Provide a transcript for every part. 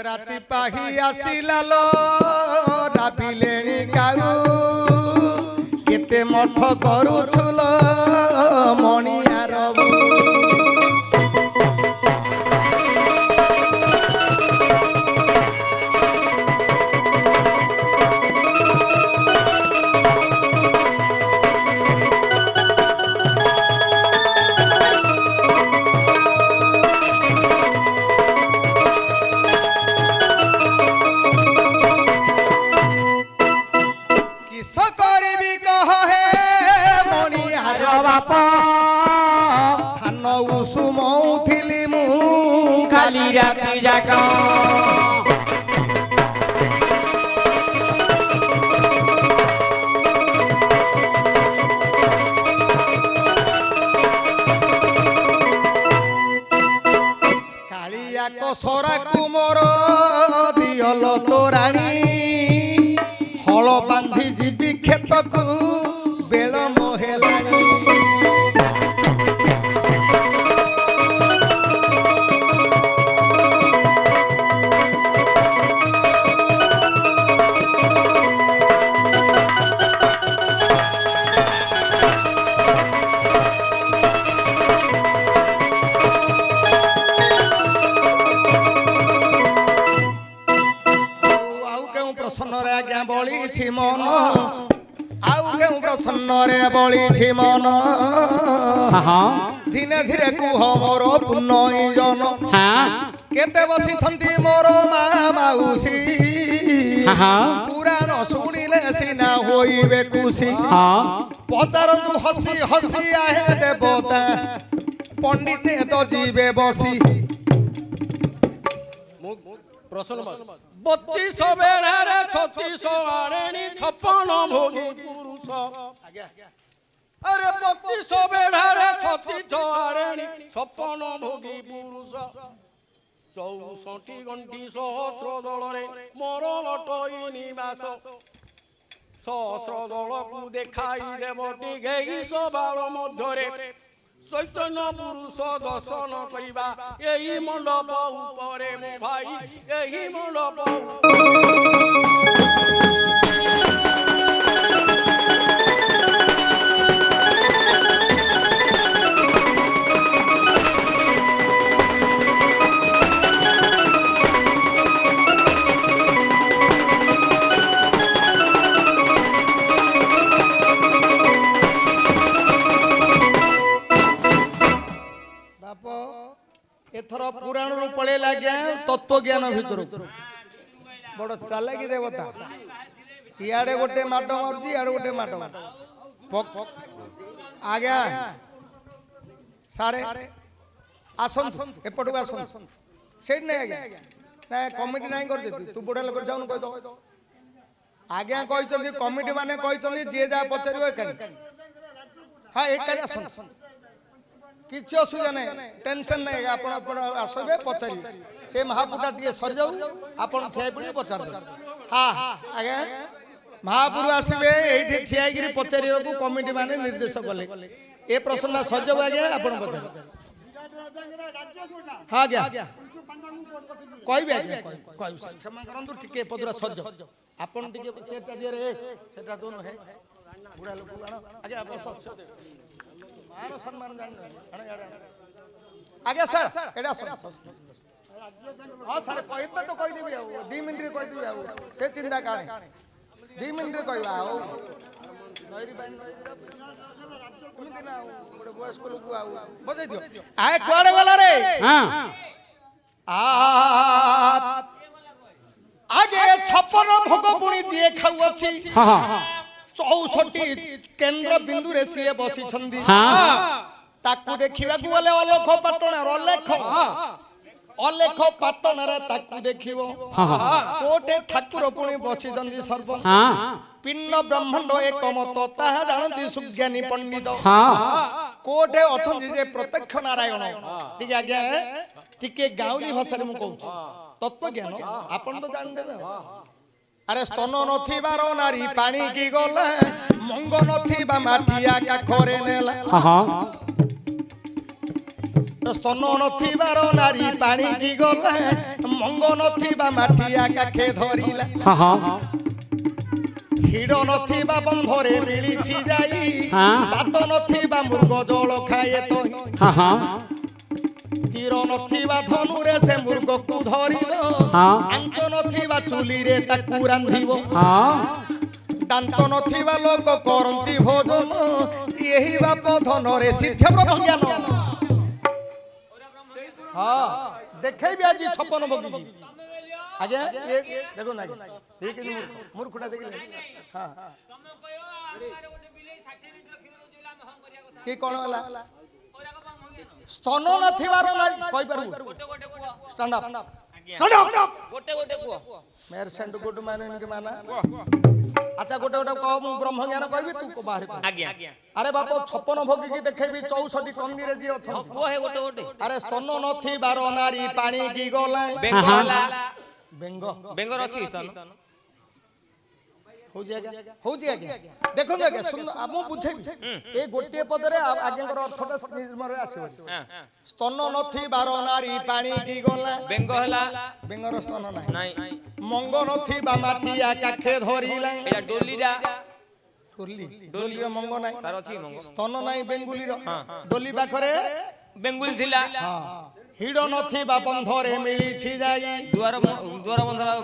राति पाही आसिला लो राबिलेणी गाऊ केते मठ करूछुल मणियार थान उसुमौथिली मु काली राति जाक कालिया कसरा कुमर दियल तोराणी हल बांधी जीवी खेतकू बेल मोहेलाणी बड़ी मन आउ केउ प्रसन्न रे बड़ी मन धीरे धीरे कुह मोर पुनई जन केते बसी थंती मोर मा माउसी पुराण शुणिले सिना होइबे खुशी पचारंतु हसी हसी आहे देवता पंडिते तो जीवे बसी प्रसन्न 32 बेड़े 36 आड़ेनी 56 भोगी पुरुष अरे 32 बेड़े 36 आड़ेनी 56 भोगी पुरुष 64 घंटी सहस्र दल रे मोर लटई निवास सहस्र दल को देखाई देवटी गेई सबार मध्यरे चैतन्य पुरुष दर्शन करिबा एही मंडप उपरे मो भाई एही मंडप एथर पुराण रु पळे लाग्या तत्व ज्ञान भितर बड़ चालाकी देवता इयाडे गोटे माटो मारुची इयाडे गोटे माटो आज्ञा सारे आसन एपटू आसन सेठ नहीं आज्ञा ना कमिटी नहीं कर तू बुढ़ा लोक जाऊन कह दो आज्ञा कहते कमिटी माने कहते जे जा पचार हाँ एक आसन किसी असुविधा नहीं टेंशन नहीं आप आसबे पचारे से महापुटा टे सर जाऊ आप ठिया पड़े पचार हाँ आज्ञा महापुर आसबे ये ठिया पचार कमिटी माने निर्देश कले ए प्रश्न सर जाऊ आज्ञा आप हाँ आज्ञा कहे क्षमा करूँ टे पदरा सर जाऊ आप बुढ़ा लोक आज्ञा सम्मान आज्ञा सर एडा हाँ सर कहबे तो कहदेवी 2 मिनिट कहदेवी से चिंता काणे 2 मिनिट कहबा वयस्क लोक बजाई दियो आए कुआडे गला रे आगे 56 भोग पुणी जे खाऊ अछि 64 केंद्र बिंदु रे सीए बसी छंदी ताकू देखिबा को गले अलेख पाटण अलेख पाटण रे ताकू देखिबो कोटे ठाकुर पुणी बसी जंदी सर्व पिन्न ब्रह्मांड एक मत ताहा जानती सुज्ञानी पंडित कोटे अछंदी जे प्रत्यक्ष नारायण ठीक आज्ञा टिके गाउली भाषा रे मु कहू तत्व ज्ञान आपण तो जान देबे अरे स्तन नथिबार नारी पानी की गला मंग नथिबा माटिया काखरे नेला स्तन नथिबार नारी पानी की गला मंग नथिबा माठिया काखे धरिला हाँ हाँ हिड़ नथिबा बंधरे मिलिछि जाई बात नथिबा मृग जल खाए तो हाँ हाँ तीर नथिबा धनुरे से मृग को धरिब हाँ। आंच नथिबा चुली रे ताकू रांधिब हाँ दांत नथिबा लोक करंती भोजन यही बाप धनरे सिद्ध ब्रह्म ज्ञान हाँ देखे भी आज 56 भोगी आगे ये देखो ना ठीक है मूर्खटा देखले हां की कोन होला स्तन नथिबार नारी कहि परबू स्टैंड अप स्टैंड अप गोटे गोटे को मेर सेंड गुड मान इनके माना अच्छा गोटे गोटे कह मु ब्रह्म ज्ञान कहबी तू को बाहर आज्ञा अरे बाप 56 भोगी की देखेबी 64 कंदी रे जी अछन को है गोटे गोटे अरे स्तन नथिबार नारी पानी की गला बेंग होला बेंग बेंगर अछि स्थान हो जाएगा देखो आगे सुन हम बुझे ए गोटे पद रे आगे अर्थटा निर्मल आसीबो स्तन नथिबार नारी पानी की गला बेंग होला बेंगर स्तन नाही मंग नथिबा माटिया काखे धरिला एटा डोलीरा डोली रे मंग नाही तार अछि मंग स्तन नाही बेंगुली रो डोली पाखरे बेंगुल थिला हां हिड़ नथिबा बंधरे मिलिछि जाई द्वार बंधरा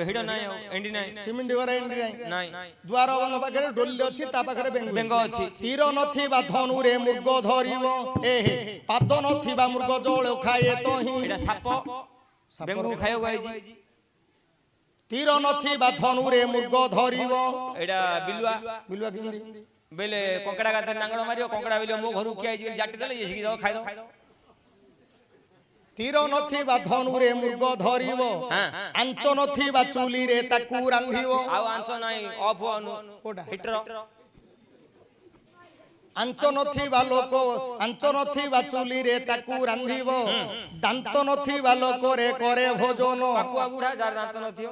हिड नाही एंडी नाही सिमेंट घरे एंडी नाही नाही द्वार बंध पाखरे डोली अछि ता पाखरे बेंग अछि तीर नथिबा धनुरे मृग धरिबो एहे पाद नथिबा मृग जळ खाए तोही एटा साप बेंगु खायो गाइजी तीर नथिबा धनुरे मृग धरिबो एटा बिलुआ किंदी बेले कंकड़ा गाते नांगड़ मारियो कंकड़ा बेले मो घरु किया जी जाटी देले ये सिकी जाओ खाइ दो तीर नथिबा धनुरे मृग धरिबो आंच नथिबा चुली रे ताकू रांधिबो आ आंच नाही ऑफ अनु कोडा हिटर आंच नथिबा लोक आंच नथिबा चुली रे ताकू रांधिबो दांत नथिबा लोक रे करे भोजन पाकुआ बुढ़ा जार दांत नथियो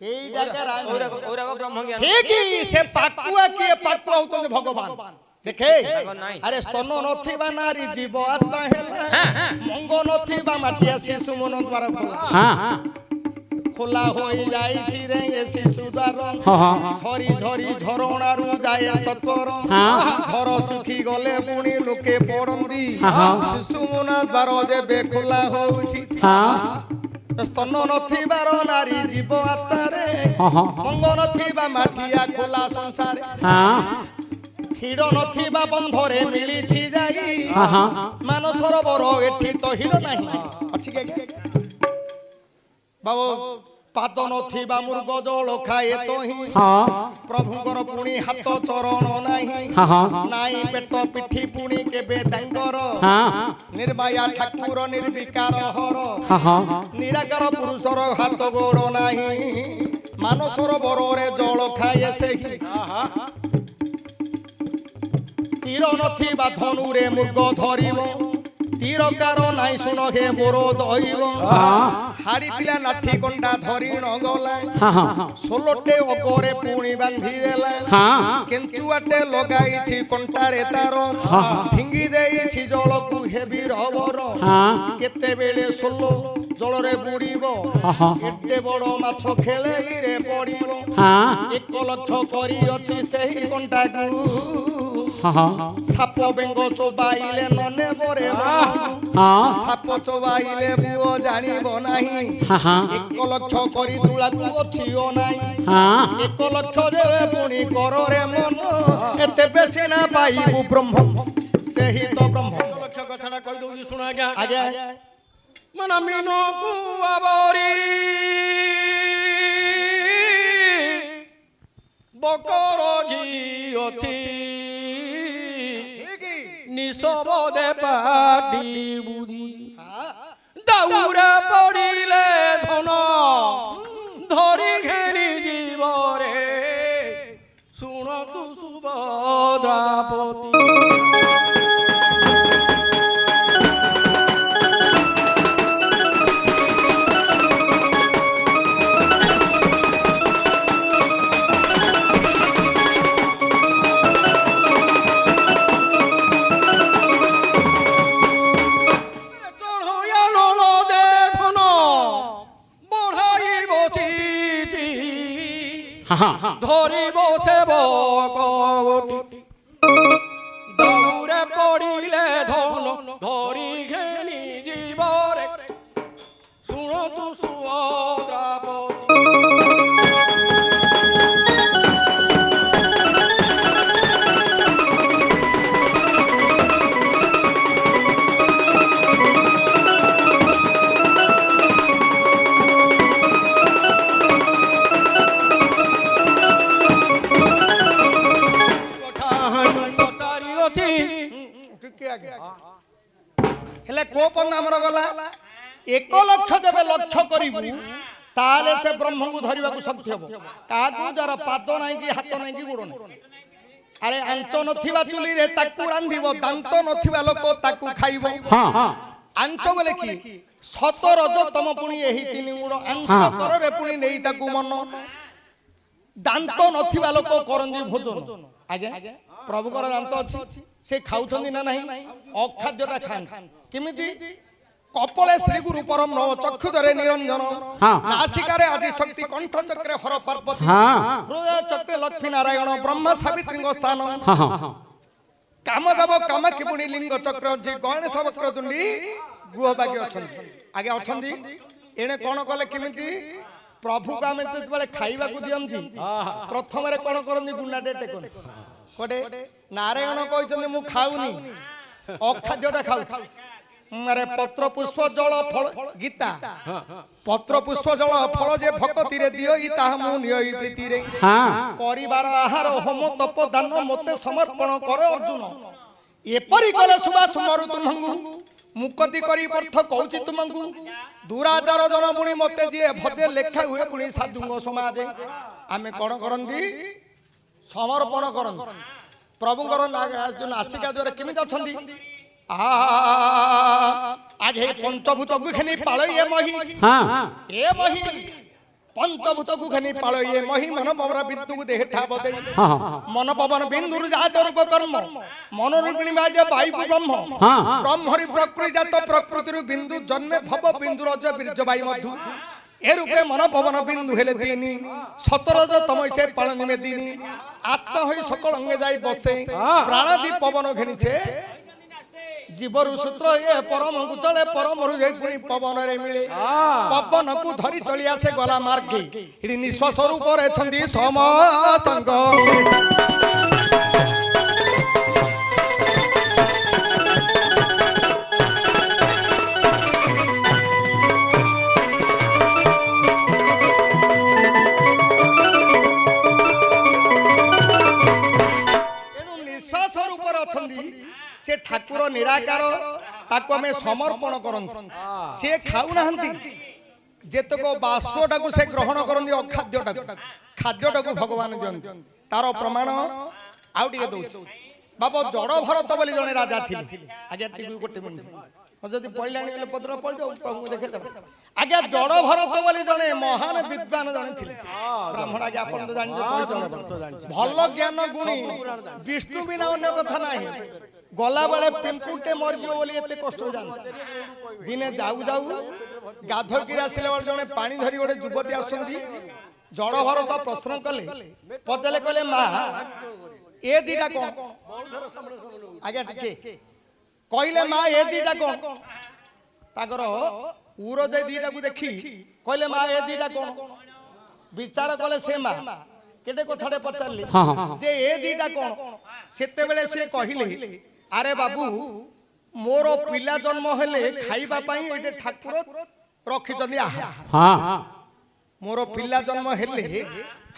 एइडा के रान ओरा ब्रह्म ज्ञान ठीक से पाकुआ के पाकुआ होतन भगवान देखे नहीं अरे स्तन नथिबा नारी जीव आत्मा हेला मंग नथिबा माटिया शिशु मन द्वार हाँ हाँ खोला होई जाई रे शिशु द्वार झरी झरी झरणारू जाए सतर झर सुखी गले पुणी लोके पड़ंदी शिशु मन द्वार जेबे खोला होउची स्तन नथिबार नारी जीव आत्मा रे मंग नथिबा माटिया खोला संसार हिड़ नथिबा बंधरे मिलिछि जाई मान सरोवर एठी तो हिड़ नाही अछि के बाबू पाद नथिबा मृग जल खाए तोही प्रभुଙ୍କର पुणी हाथ चरण नाही नाई पेट पिठी पुणी केबे तांकर निर्माया ठाकुर निर्विकार हर निराकार पुरुषर हाथ गोड़ नाही मान सरोवर रे जल खाए सेही तीर नथिबा धनुरे मृग धरिब तीरकार नाई सुन हे बोरो दइब हाड़ी पिला लाठी कंडा धरि न गला सोलटे ओगरे पुणी बांधी देला केंचुआटे लगाइछि कंटारे तार फिंगी देइछि जल को हेबी रबर केते बेले सोलो जल रे बुड़ीबो एते बड़ माछ खेलेई रे पड़ीबो 1 लक्ष करी अछि सेही कंटा को साप बेंग चोबाइले नने बोरे साप चोबाइले बुओ जानिबो नाही 1 लक्ष करी तुला को छियो नाही 1 लक्ष देवे पुणी करो रे मन एते बेसी ना पाइबु ब्रह्म सेही तो ब्रह्म लक्ष कथाटा कहि दउजी सुन आज्ञा आज्ञा मन मीनो को आबरी बकर घी अछि निसबदे पाटी बुझी दाउरा पड़िले धन धरी घेरी जीवरे शुण तु सुभद्रापति ধরি বসে বকটি দৌড়ে পড়িলে ধন ধরি ঘেনি জীবরে শুণতু সুভদ্রাপতি ହେଲେ କୋ ପନ୍ଦ ଆମର ଗଲା 1 ଲକ୍ଷ ଦେବେ ଲକ୍ଷ୍ୟ କରିବୁ ତାହେଲେ ସେ ବ୍ରହ୍ମଙ୍କୁ ଧରିବାକୁ ଶକ୍ତି ହବ କାହାକୁ ଯାର ପାଦ ନାହିଁ କି ହାତ ନାହିଁ କି ଗୋଡ଼ ନାହିଁ ଆରେ ଆଞ୍ଚ ନଥିବା ଚୁଲିରେ ତାକୁ ରାନ୍ଧିବ ଦାନ୍ତ ନଥିବା ଲୋକ ତାକୁ ଖାଇବ ଆଞ୍ଚ ବୋଲେ କି ସତ ରଜ ତମ ପୁଣି ଏହି 3 ଗୁଣ ଆଞ୍ଚ କରରେ ପୁଣି ନେଇ ତାକୁ ମନ ଦାନ୍ତ ନଥିବା ଲୋକ କରନ୍ତି ଭୋଜନ ଆଜ୍ଞା ପ୍ରଭୁଙ୍କର ଦାନ୍ତ ଅଛି ସେ ଖାଉଛନ୍ତି ନା ନାହିଁ ଅଖାଦ୍ୟଟା ଖାଆନ୍ତି କେମିତି କପଳେ ଶ୍ରୀ ଗୁରୁ ପରମ ଚକ୍ଷୁଧରେ ନିରଞ୍ଜନ ନାସିକାରେ ଆଦି ଶକ୍ତି କଣ୍ଠ ଚକ୍ରେ ହର ପାର୍ବତୀ ହୃଦୟ ଚକ୍ରେ ଲକ୍ଷ୍ମୀ ନାରାୟଣ ବ୍ରହ୍ମା ସାବିତ୍ରୀଙ୍କ ସ୍ଥାନ କାମଦେବ କାମାକ୍ଷୀ ପୁଣି ଲିଙ୍ଗ ଚକ୍ର ଅଛି ଗଣେଶ ବକ୍ରତୁଣ୍ଡୀ ଗୃହଭାଗ୍ୟ ଅଛନ୍ତି ଆଜ୍ଞା ଅଛନ୍ତି ଏଣେ କ'ଣ କଲେ କେମିତି ପ୍ରଭୁକୁ ଆମେ ଯେତେବେଳେ ଖାଇବାକୁ ଦିଅନ୍ତି ପ୍ରଥମରେ କ'ଣ କରନ୍ତି ଗୁଣ୍ଡାଟେ ଟେକନ୍ତି ଗୋଟେ ନାରାୟଣ କହିଛନ୍ତି ମୁଁ ଖାଉନି ଅଖାଦ୍ୟଟା ଖାଉଛି ଆରେ ପତ୍ର ପୁଷ୍ପ ଜଳ ଫଳ ଗୀତା ପତ୍ର ପୁଷ୍ପ ଜଳ ଫଳ ଯେ ଭକତିରେ ଦିଅ ତାହା ମୁଁ ନିୟ ପ୍ରୀତିରେ କରିବାର ଆହାର ହୋମ ତପ ଦାନ ମୋତେ ସମର୍ପଣ କର ଅର୍ଜୁନ ଏପରି କଲେ ସୁବାସ ମରୁ ତୁମଙ୍କୁ ମୁକତି କରି ପର୍ଥ କହୁଛି ତୁମଙ୍କୁ ଦୁରାଚାର ଜନ ପୁଣି ମୋତେ ଯିଏ ଭଜେ ଲେଖା ହୁଏ ପୁଣି ସାଧୁଙ୍କ ସମାଜେ ଆମେ କ'ଣ କରନ୍ତି ସମର୍ପଣ କରନ୍ତି ପ୍ରଭୁଙ୍କର ନାସିକା ଜୋରେ କେମିତି ଅଛନ୍ତି ଆଗେ ପଞ୍ଚଭୂତକୁ ଘେନି ପାଳ ଏ ମହି ପଞ୍ଚଭୂତକୁ ଘେନି ପାଳ ଏ ମହି ମନ ପବନ ବିନ୍ଦୁକୁ ଦେହଠା ବଦେଇ ମନ ପବନ ବିନ୍ଦୁରୁ ଯାହା ତୋର କର୍ମ ମନୋରୂପିଣୀ ବାଜେ ବାୟୁ ବ୍ରହ୍ମ ବ୍ରହ୍ମରି ପ୍ରକୃତି ଜାତ ପ୍ରକୃତିରୁ ବିନ୍ଦୁ ଜନ୍ମେ ଭବ ବିନ୍ଦୁ ରଜ ବୀର୍ଯ୍ୟ ବାୟୁ ମଧୁ এ রূপে মন পবন বিন্দু হেলে দিনি সতরজ তময় সে পালনি মে দিনি আত্মা হই সকল অঙ্গে যাই বসে প্রাণাদি পবন ঘেনিছে জীবরু সূত্র এ পরমকু চলে পরমরু যাই পুনি পবনরে মিলে পবনকু ধরি চলি আসে গলা মার্গে এটি নিঃশ্বাস রূপরে ছন্দি সমস্তঙ্গ से ठाकुर निराकार ताको हमें समर्पण करंती से खाऊ नाहंती जेतक बाष्पटा को से ग्रहण करंती अखाद्यटा खाद्यटा को भगवान दियंती तार प्रमाण आउ टिके दउछ बाबा जड़ भरत बोली जने राजा थिले आगे टिकु गोटे मिनिट जदि पढलाणी गले पत्र पढ जाऊ प्रभु देखे तब आगे जड़ भरत बोली जने महान विद्वान जने थिले ब्राह्मण आगे आपन तो जानि भल ज्ञान गुणी विष्णु बिना अन्य कथा नाही गला बेले पिंपुटे मरजियो बोली एते कष्ट जानता दिने जाऊ जाऊ गाधकीर आसिले बेले जने पानी धरी गोटे युवती आसंती जड़ भरत प्रश्न कले पचले कले मा ए दीटा कोन आगे टिके कहले मा ए दीटा कोन ताकर उरो जे दीटा को देखी कहले मा ए दीटा कोन विचार कले से मा केटे कथाटे पचारले जे ए दीटा कोन सेते बेले से कहिले अरे बाबू मोर पिला जन्म हेले खाइबा पई एटे ठाकुर रखि जंदी मोर पिला जन्म हेले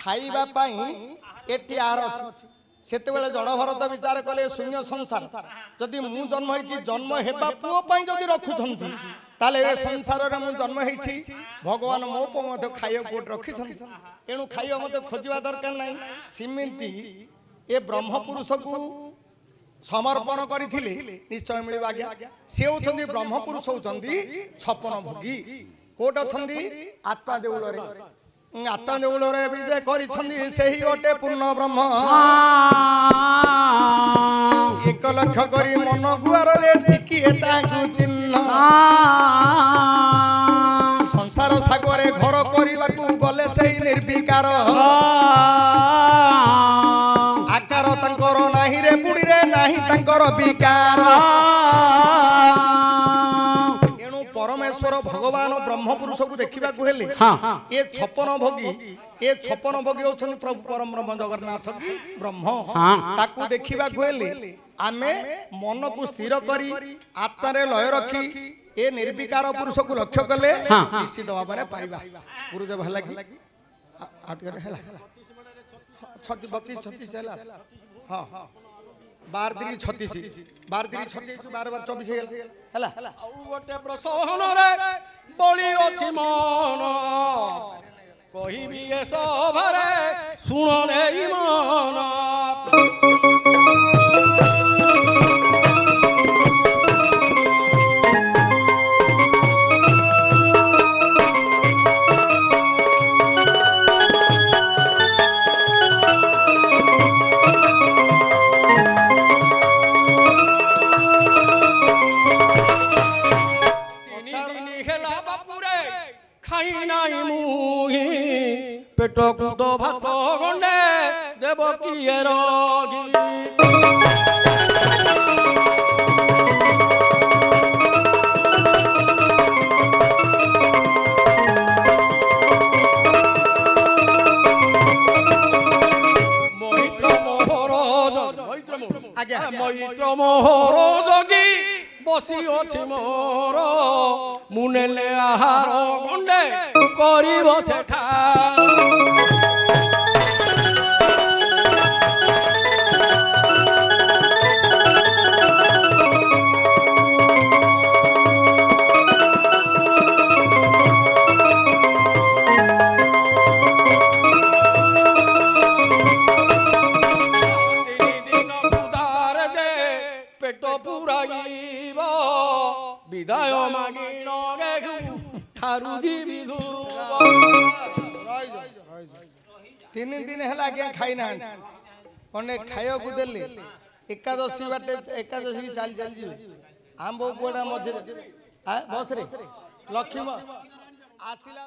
खाइबा पई एटी आर अछि सेते बेले जड़ भरत विचार कले शून्य संसार जदि मु जन्म हेछि जन्म हेबा पुओ पई जदि रखु छंती ताले ए संसार रे मु जन्म हेछि भगवान मो प मते खाइयो कोट रखि छंती एनु खाइयो मते खोजिबा दरकार नाही सिमिंती ए ब्रह्म पुरुष को समर्पण करथिले निश्चय मिलिबा आज्ञा से होछंदी ब्रह्म पुरुष होछंदी 56 भोगी कोट छंदी आत्मा देउल रे आत्मा देउल रे विजय करिछंदी सेही गोटे पूर्ण ब्रह्म 1 लक्ष करी मन गुआर रे टिकी एताकू चिन्ह संसार सागरे घर करिबाकू गले सेही निर्विकार ତାଙ୍କର ବିକାର। ଏଣୁ ପରମେଶ୍ୱର ଭଗବାନ ବ୍ରହ୍ମ ପୁରୁଷକୁ ଦେଖିବାକୁ ହେଲେ ଏ 56 ଭୋଗୀ ହଉଛନ୍ତି ପ୍ରଭୁ ପରମ ବ୍ରହ୍ମ ଜଗନ୍ନାଥ କି ବ୍ରହ୍ମ। ତାକୁ ଦେଖିବାକୁ ହେଲେ ଆମେ ମନକୁ ସ୍ଥିର କରି ଆତ୍ମାରେ ଲୟ ରଖି ଏ ନିର୍ବିକାର ପୁରୁଷକୁ ଲକ୍ଷ୍ୟ କଲେ ନିଶ୍ଚିତ ଭାବରେ ପାଇବା। ଗୁରୁଦେବ ହେଲା କି ଆଉ ଟିକେ ହେଲା 32 36 ହେଲା। ହଁ 12 36 12 36 12 24 ହେଲା। ଆଉ ଗୋଟେ ପ୍ରସହନରେ ବଳି ଅଛି ମନ କହିବି ଏ ସଭାରେ ଶୁଣ ନେଇ ମନ। ଖାଇ নাই ମୁହିଁ ପେଟକୁ ତ ଭାତ ଗଣ୍ଡେ ଦେବ କିଏ ରଗି। ମୈତ୍ର ମୋହର ଯୋଗୀ ବସି ଅଛି ମୋର ମୁଁ ନେଲେ ଆହାର ଗଣ୍ଡେ କରିବ ସେଠା। ବିଦାୟ ମାଗିଣ ଠାରୁ ଯିବି 3 ଦିନ ହେଲା ଆଜ୍ଞା ଖାଇ ନାହାନ୍ତି। କଣେ ଖାଇବାକୁ ଦେଲେ ଏକାଦଶୀ ବାଟେ ଏକାଦଶୀ କି ଚାଲି ଚାଲି ଯିବେ। ଆମ୍ବ କୁଆଡା ମଝିରେ ବସରେ ଲକ୍ଷ୍ମୀ ଆସିଲା।